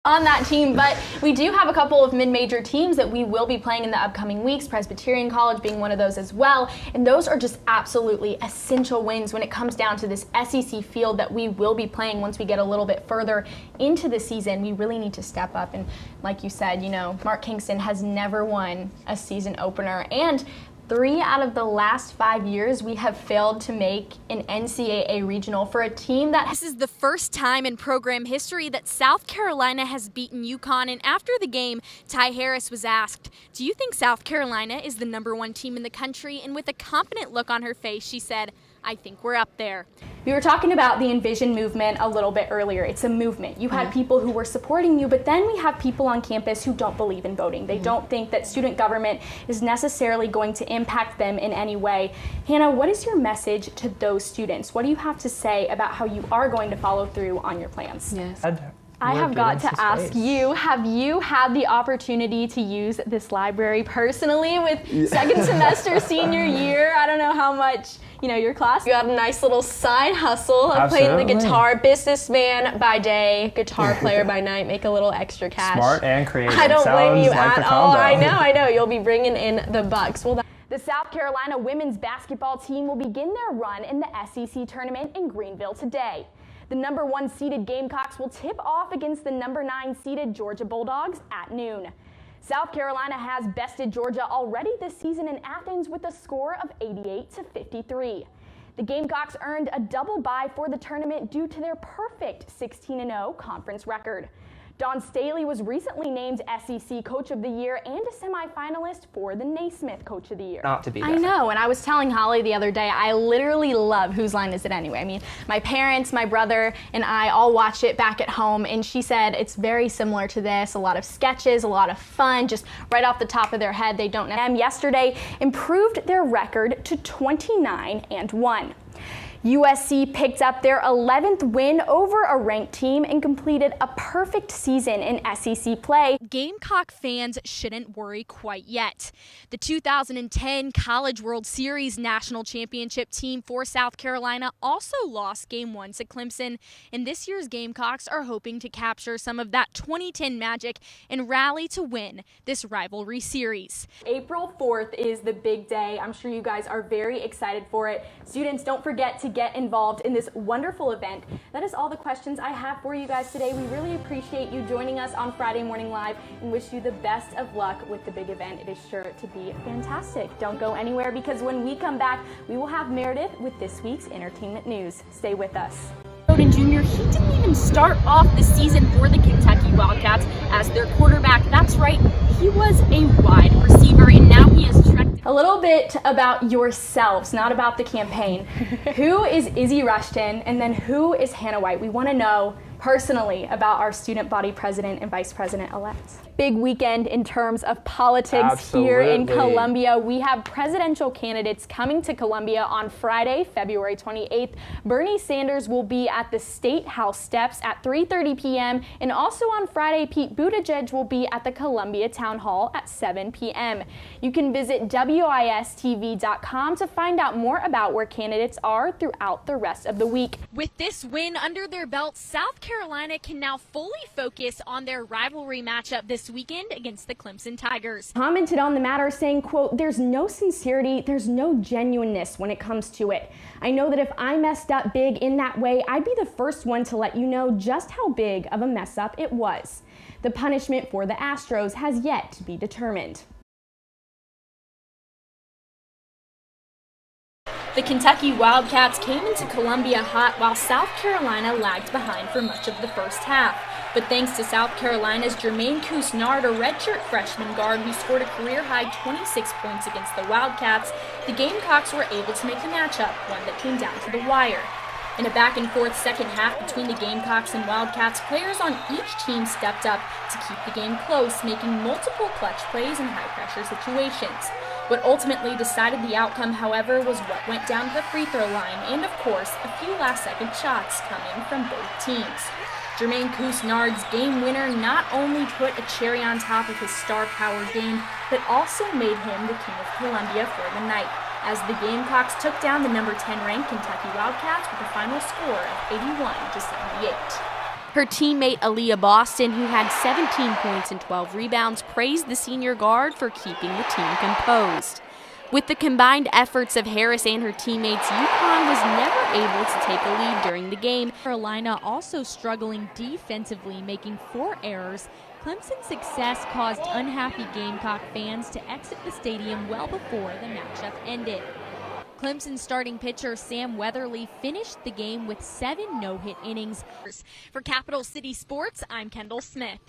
on that team, but we do have a couple of mid-major teams that we will be playing in the upcoming weeks, Presbyterian College being one of those as well, and those are just absolutely essential wins when it comes down to this SEC field that we will be playing once we get a little bit further into the season. We really need to step up, and like you said, Mark Kingston has never won a season opener, and 3 out of the last 5 years, we have failed to make an NCAA regional for a team that... This is the first time in program history that South Carolina has beaten UConn, and after the game, Ty Harris was asked, "Do you think South Carolina is the #1 team in the country?" And with a confident look on her face, she said, "I think we're up there." We were talking about the Envision movement a little bit earlier. It's a movement. You had people who were supporting you, but then we have people on campus who don't believe in voting. They don't think that student government is necessarily going to impact them in any way. Hannah, what is your message to those students? What do you have to say about how you are going to follow through on your plans? Yes. I have got to ask you, have you had the opportunity to use this library personally with second semester senior year? I don't know how much, your class. You got a nice little side hustle of playing the guitar, businessman by day, guitar player by night, make a little extra cash. Smart and creative. I don't blame you like at all. I know. You'll be bringing in the bucks. Well, the South Carolina women's basketball team will begin their run in the SEC tournament in Greenville today. The #1 seeded Gamecocks will tip off against the #9 seeded Georgia Bulldogs at noon. South Carolina has bested Georgia already this season in Athens with a score of 88-53. The Gamecocks earned a double bye for the tournament due to their perfect 16-0 conference record. Dawn Staley was recently named SEC Coach of the Year and a semifinalist for the Naismith Coach of the Year. Not to be I know, and I was telling Holly the other day, I literally love Whose Line Is It Anyway? I mean, my parents, my brother, and I all watch it back at home, and she said it's very similar to this. A lot of sketches, a lot of fun, just right off the top of their head. They don't know. And yesterday improved their record to 29-1. USC picked up their 11th win over a ranked team and completed a perfect season in SEC play. Gamecock fans shouldn't worry quite yet. The 2010 College World Series National Championship team for South Carolina also lost Game 1 to Clemson, and this year's Gamecocks are hoping to capture some of that 2010 magic and rally to win this rivalry series. April 4th is the big day. I'm sure you guys are very excited for it. Students, don't forget to get involved in this wonderful event. That is all the questions I have for you guys today. We really appreciate you joining us on Friday Morning Live and wish you the best of luck with the big event. It is sure to be fantastic. Don't go anywhere, because when we come back, we will have Meredith with this week's entertainment news. Stay with us. Jr., he didn't even start off the season for the Kentucky Wildcats as their quarterback. That's right, he was a wide receiver, and now he has trekked. A little bit about yourselves, not about the campaign. Who is Izzy Rushton, and then who is Hannah White? We want to know personally about our student body president and vice president-elect. Big weekend in terms of politics here in Columbia. We have presidential candidates coming to Columbia on Friday, February 28th. Bernie Sanders will be at the State House steps at 3:30 p.m. And also on Friday, Pete Buttigieg will be at the Columbia Town Hall at 7 p.m. You can visit wistv.com to find out more about where candidates are throughout the rest of the week. With this win under their belt, South Carolina can now fully focus on their rivalry matchup this weekend against the Clemson Tigers. Commented on the matter saying, quote, "There's no sincerity, there's no genuineness when it comes to it. I know that if I messed up big in that way, I'd be the first one to let you know just how big of a mess up it was. The punishment for the Astros has yet to be determined." The Kentucky Wildcats came into Columbia hot while South Carolina lagged behind for much of the first half. But thanks to South Carolina's Jermaine Couisnard, a redshirt freshman guard who scored a career-high 26 points against the Wildcats, the Gamecocks were able to make the matchup one that came down to the wire. In a back-and-forth second half between the Gamecocks and Wildcats, players on each team stepped up to keep the game close, making multiple clutch plays in high-pressure situations. What ultimately decided the outcome, however, was what went down to the free throw line and, of course, a few last-second shots coming from both teams. Jermaine Couisnard's game winner not only put a cherry on top of his star-powered game, but also made him the King of Columbia for the night, as the Gamecocks took down the number 10 ranked Kentucky Wildcats with a final score of 81-78. Her teammate Aaliyah Boston, who had 17 points and 12 rebounds, praised the senior guard for keeping the team composed. With the combined efforts of Harris and her teammates, UConn was never able to take a lead during the game. Carolina also struggling defensively, making 4 errors. Clemson's success caused unhappy Gamecock fans to exit the stadium well before the matchup ended. Clemson starting pitcher Sam Weatherly finished the game with 7 no-hit innings. For Capital City Sports, I'm Kendall Smith.